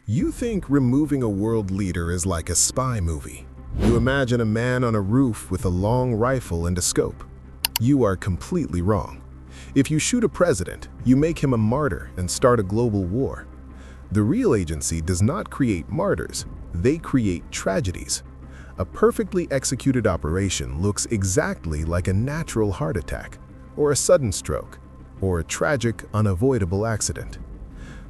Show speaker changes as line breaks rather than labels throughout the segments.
You think removing a world leader is like a spy movie. You imagine a man on a roof with a long rifle and a scope. You are completely wrong. If you shoot a president, you make him a martyr and start a global war. The real agency does not create martyrs, they create tragedies. A perfectly executed operation looks exactly like a natural heart attack, or a sudden stroke, or a tragic, unavoidable accident.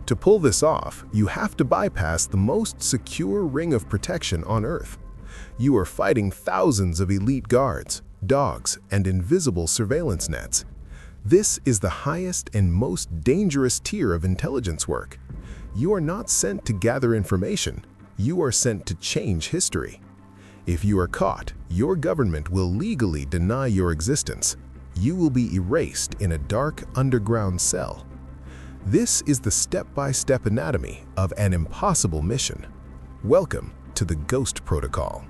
To pull this off, you have to bypass the most secure ring of protection on Earth. You are fighting thousands of elite guards, dogs, and invisible surveillance nets. This is the highest and most dangerous tier of intelligence work. You are not sent to gather information, you are sent to change history. If you are caught, your government will legally deny your existence. You will be erased in a dark underground cell. This is the step-by-step anatomy of an impossible mission. Welcome to the Ghost Protocol.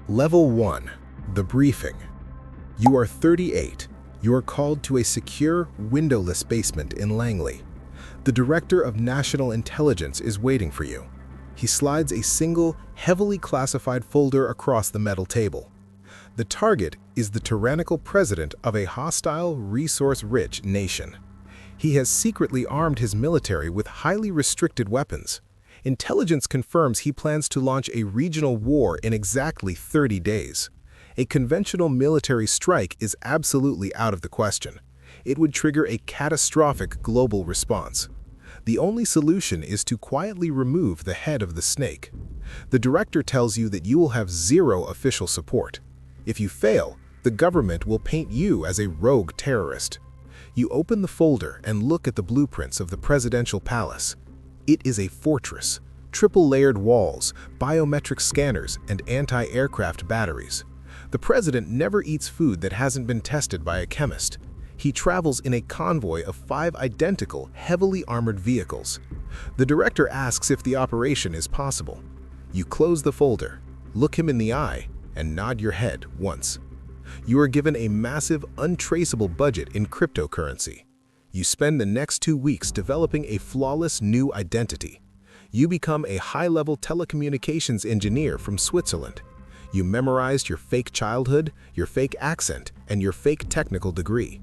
Level 1. The Briefing. You are 38. You are called to a secure, windowless basement in Langley. The Director of National Intelligence is waiting for you. He slides a single, heavily classified folder across the metal table. The target is the tyrannical president of a hostile, resource-rich nation. He has secretly armed his military with highly restricted weapons. Intelligence confirms he plans to launch a regional war in exactly 30 days. A conventional military strike is absolutely out of the question. It would trigger a catastrophic global response. The only solution is to quietly remove the head of the snake. The director tells you that you will have zero official support. If you fail, the government will paint you as a rogue terrorist. You open the folder and look at the blueprints of the presidential palace. It is a fortress, triple-layered walls, biometric scanners, and anti-aircraft batteries. The president never eats food that hasn't been tested by a chemist. He travels in a convoy of 5 identical, heavily armored vehicles. The director asks if the operation is possible. You close the folder, look him in the eye, and nod your head once. You are given a massive, untraceable budget in cryptocurrency. You spend the next 2 weeks developing a flawless new identity. You become a high-level telecommunications engineer from Switzerland. You memorized your fake childhood, your fake accent, and your fake technical degree.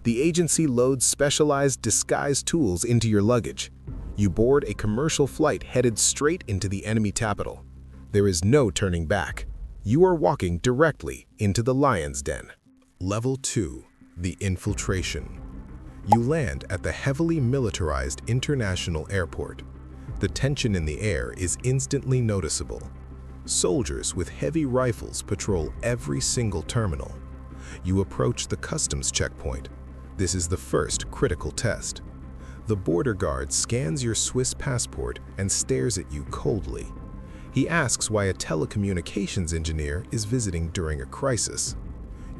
The agency loads specialized disguise tools into your luggage. You board a commercial flight headed straight into the enemy capital. There is no turning back. You are walking directly into the lion's den. Level 2. The Infiltration. You land at the heavily militarized international airport. The tension in the air is instantly noticeable. Soldiers with heavy rifles patrol every single terminal. You approach the customs checkpoint. This is the first critical test. The border guard scans your Swiss passport and stares at you coldly. He asks why a telecommunications engineer is visiting during a crisis.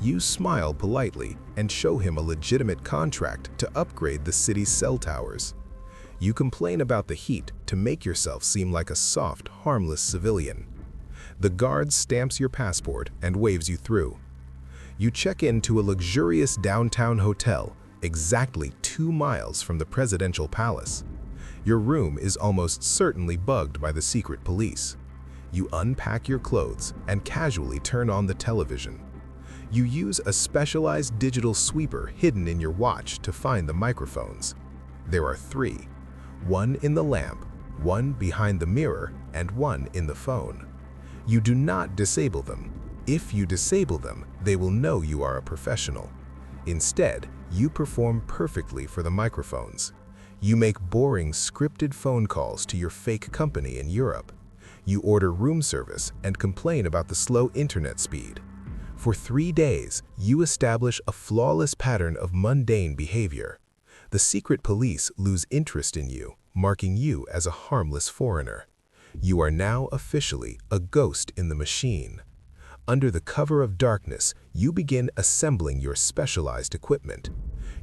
You smile politely and show him a legitimate contract to upgrade the city's cell towers. You complain about the heat to make yourself seem like a soft, harmless civilian. The guard stamps your passport and waves you through. You check into a luxurious downtown hotel exactly 2 miles from the presidential palace. Your room is almost certainly bugged by the secret police. You unpack your clothes and casually turn on the television. You use a specialized digital sweeper hidden in your watch to find the microphones. There are 3. 1 in the lamp, 1 behind the mirror, and 1 in the phone. You do not disable them. If you disable them, they will know you are a professional. Instead, you perform perfectly for the microphones. You make boring, scripted phone calls to your fake company in Europe. You order room service and complain about the slow internet speed. For 3 days, you establish a flawless pattern of mundane behavior. The secret police lose interest in you, marking you as a harmless foreigner. You are now officially a ghost in the machine. Under the cover of darkness, you begin assembling your specialized equipment.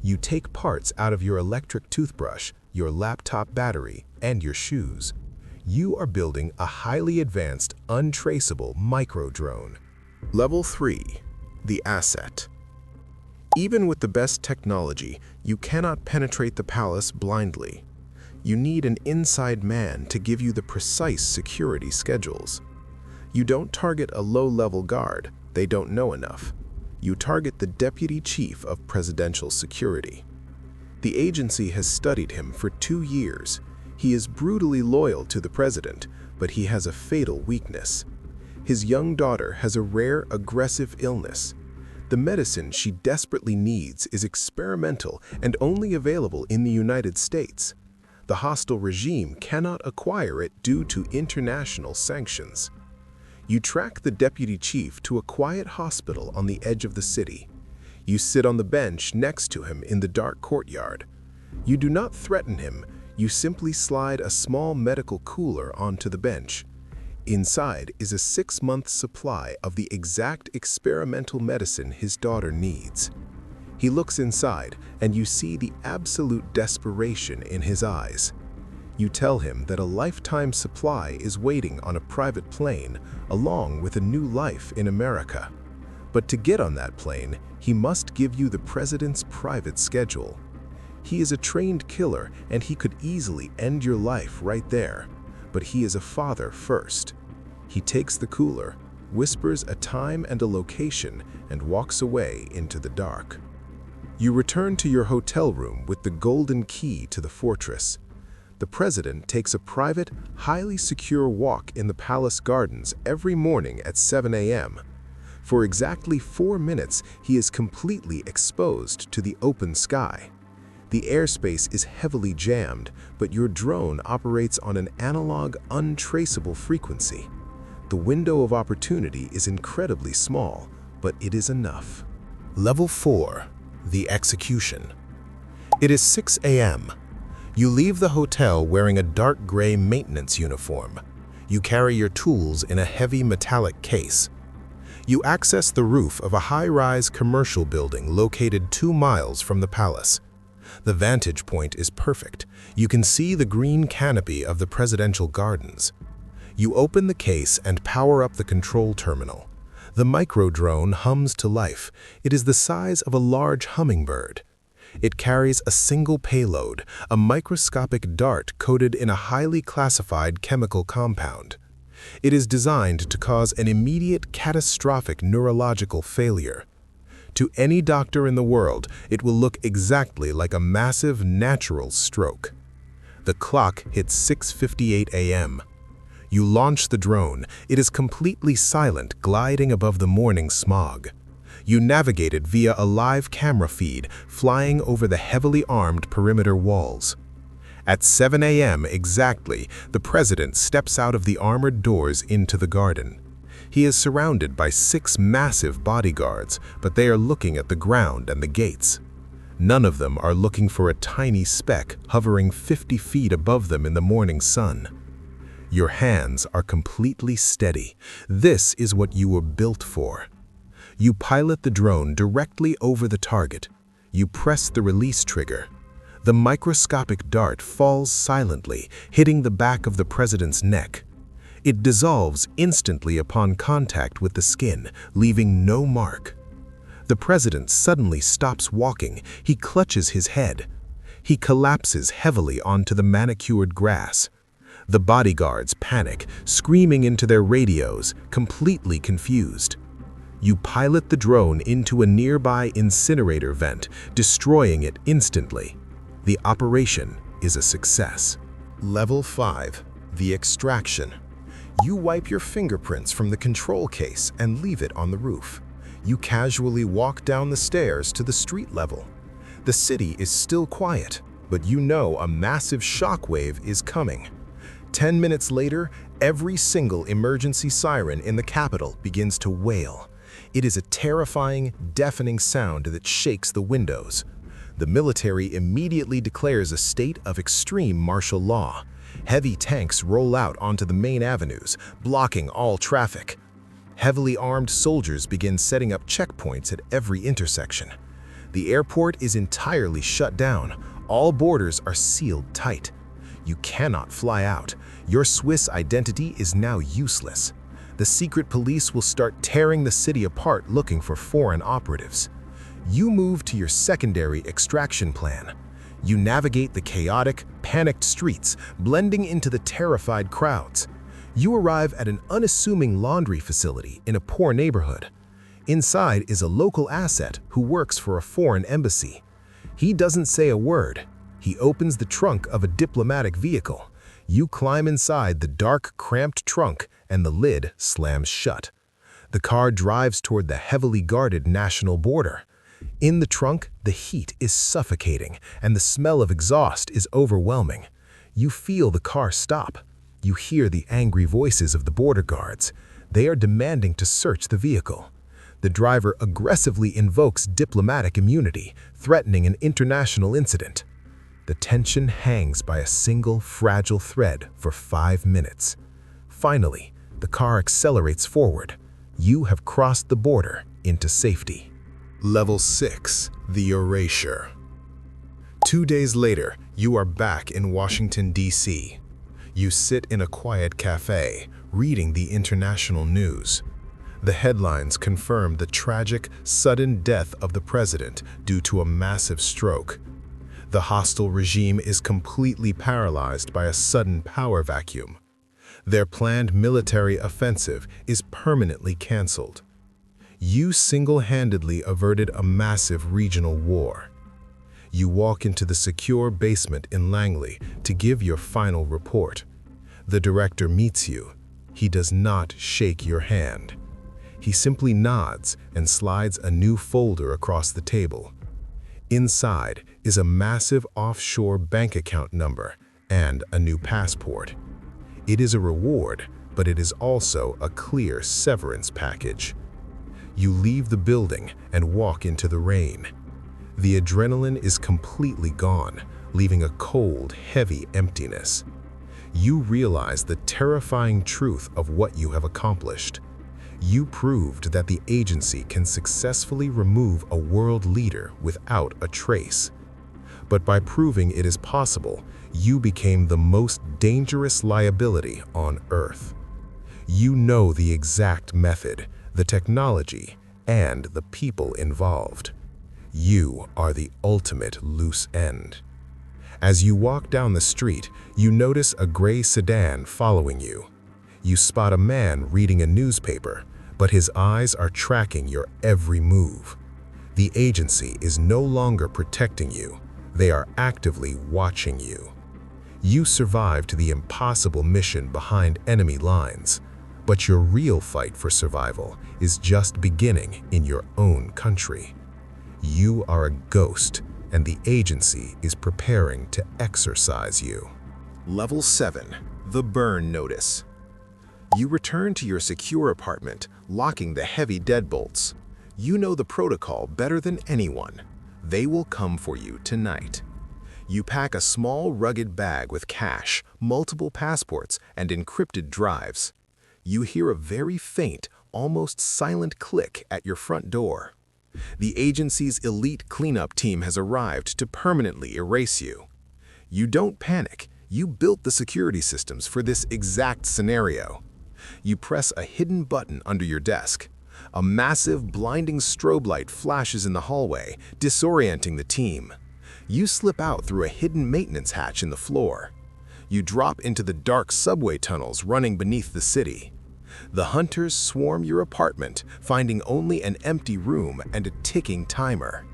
You take parts out of your electric toothbrush, your laptop battery, and your shoes. You are building a highly advanced, untraceable micro-drone. Level 3. The Asset. Even with the best technology, you cannot penetrate the palace blindly. You need an inside man to give you the precise security schedules. You don't target a low-level guard, they don't know enough. You target the Deputy Chief of Presidential Security. The agency has studied him for 2 years. He is brutally loyal to the president, but he has a fatal weakness. His young daughter has a rare, aggressive illness. The medicine she desperately needs is experimental and only available in the United States. The hostile regime cannot acquire it due to international sanctions. You track the deputy chief to a quiet hospital on the edge of the city. You sit on the bench next to him in the dark courtyard. You do not threaten him, you simply slide a small medical cooler onto the bench. Inside is a 6-month supply of the exact experimental medicine his daughter needs. He looks inside, and you see the absolute desperation in his eyes. You tell him that a lifetime supply is waiting on a private plane, along with a new life in America. But to get on that plane, he must give you the president's private schedule. He is a trained killer, and he could easily end your life right there. But he is a father first. He takes the cooler, whispers a time and a location, and walks away into the dark. You return to your hotel room with the golden key to the fortress. The president takes a private, highly secure walk in the palace gardens every morning at 7 a.m. For exactly 4 minutes, he is completely exposed to the open sky. The airspace is heavily jammed, but your drone operates on an analog, untraceable frequency. The window of opportunity is incredibly small, but it is enough. Level 4. The Execution. It is 6 a.m. You leave the hotel wearing a dark gray maintenance uniform. You carry your tools in a heavy metallic case. You access the roof of a high-rise commercial building located 2 miles from the palace. The vantage point is perfect. You can see the green canopy of the presidential gardens. You open the case and power up the control terminal. The micro-drone hums to life. It is the size of a large hummingbird. It carries a single payload, a microscopic dart coated in a highly classified chemical compound. It is designed to cause an immediate catastrophic neurological failure. To any doctor in the world, it will look exactly like a massive natural stroke. The clock hits 6:58 a.m. You launch the drone. It is completely silent, gliding above the morning smog. You navigate it via a live camera feed, flying over the heavily armed perimeter walls. At 7 a.m. exactly, the president steps out of the armored doors into the garden. He is surrounded by 6 massive bodyguards, but they are looking at the ground and the gates. None of them are looking for a tiny speck hovering 50 feet above them in the morning sun. Your hands are completely steady. This is what you were built for. You pilot the drone directly over the target. You press the release trigger. The microscopic dart falls silently, hitting the back of the president's neck. It dissolves instantly upon contact with the skin, leaving no mark. The president suddenly stops walking. He clutches his head. He collapses heavily onto the manicured grass. The bodyguards panic, screaming into their radios, completely confused. You pilot the drone into a nearby incinerator vent, destroying it instantly. The operation is a success. Level 5. The Extraction. You wipe your fingerprints from the control case and leave it on the roof. You casually walk down the stairs to the street level. The city is still quiet, but you know a massive shockwave is coming. 10 minutes later, every single emergency siren in the capital begins to wail. It is a terrifying, deafening sound that shakes the windows. The military immediately declares a state of extreme martial law. Heavy tanks roll out onto the main avenues, blocking all traffic. Heavily armed soldiers begin setting up checkpoints at every intersection. The airport is entirely shut down. All borders are sealed tight. You cannot fly out. Your Swiss identity is now useless. The secret police will start tearing the city apart looking for foreign operatives. You move to your secondary extraction plan. You navigate the chaotic, panicked streets, blending into the terrified crowds. You arrive at an unassuming laundry facility in a poor neighborhood. Inside is a local asset who works for a foreign embassy. He doesn't say a word. He opens the trunk of a diplomatic vehicle. You climb inside the dark, cramped trunk, and the lid slams shut. The car drives toward the heavily guarded national border. In the trunk, the heat is suffocating, and the smell of exhaust is overwhelming. You feel the car stop. You hear the angry voices of the border guards. They are demanding to search the vehicle. The driver aggressively invokes diplomatic immunity, threatening an international incident. The tension hangs by a single, fragile thread for 5 minutes. Finally, the car accelerates forward. You have crossed the border into safety. Level 6. The Erasure. 2 days later, you are back in Washington, D.C. You sit in a quiet cafe, reading the international news. The headlines confirm the tragic, sudden death of the president due to a massive stroke. The hostile regime is completely paralyzed by a sudden power vacuum. Their planned military offensive is permanently canceled. You single-handedly averted a massive regional war. You walk into the secure basement in Langley to give your final report. The director meets you. He does not shake your hand. He simply nods and slides a new folder across the table. Inside is a massive offshore bank account number and a new passport. It is a reward, but it is also a clear severance package. You leave the building and walk into the rain. The adrenaline is completely gone, leaving a cold, heavy emptiness. You realize the terrifying truth of what you have accomplished. You proved that the agency can successfully remove a world leader without a trace. But by proving it is possible, you became the most dangerous liability on Earth. You know the exact method, the technology, and the people involved. You are the ultimate loose end. As you walk down the street, you notice a gray sedan following you. You spot a man reading a newspaper, but his eyes are tracking your every move. The agency is no longer protecting you. They are actively watching you. You survived the impossible mission behind enemy lines, but your real fight for survival is just beginning in your own country. You are a ghost, and the agency is preparing to exorcise you. Level 7. The Burn Notice. You return to your secure apartment, locking the heavy deadbolts. You know the protocol better than anyone. They will come for you tonight. You pack a small, rugged bag with cash, multiple passports, and encrypted drives. You hear a very faint, almost silent click at your front door. The agency's elite cleanup team has arrived to permanently erase you. You don't panic. You built the security systems for this exact scenario. You press a hidden button under your desk. A massive, blinding strobe light flashes in the hallway, disorienting the team. You slip out through a hidden maintenance hatch in the floor. You drop into the dark subway tunnels running beneath the city. The hunters swarm your apartment, finding only an empty room and a ticking timer.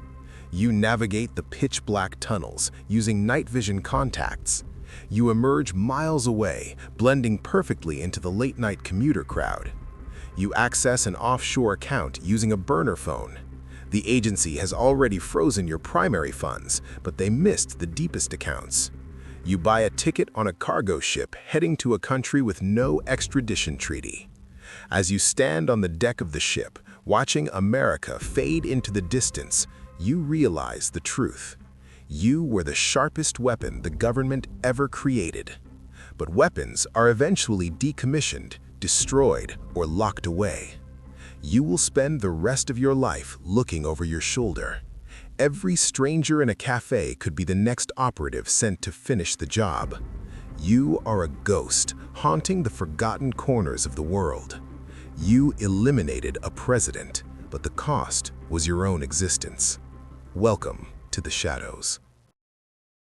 You navigate the pitch-black tunnels using night vision contacts. You emerge miles away, blending perfectly into the late-night commuter crowd. You access an offshore account using a burner phone. The agency has already frozen your primary funds, but they missed the deepest accounts. You buy a ticket on a cargo ship heading to a country with no extradition treaty. As you stand on the deck of the ship, watching America fade into the distance, you realize the truth. You were the sharpest weapon the government ever created. But weapons are eventually decommissioned, destroyed, or locked away. You will spend the rest of your life looking over your shoulder. Every stranger in a cafe could be the next operative sent to finish the job. You are a ghost, haunting the forgotten corners of the world. You eliminated a president, but the cost was your own existence. Welcome to the shadows.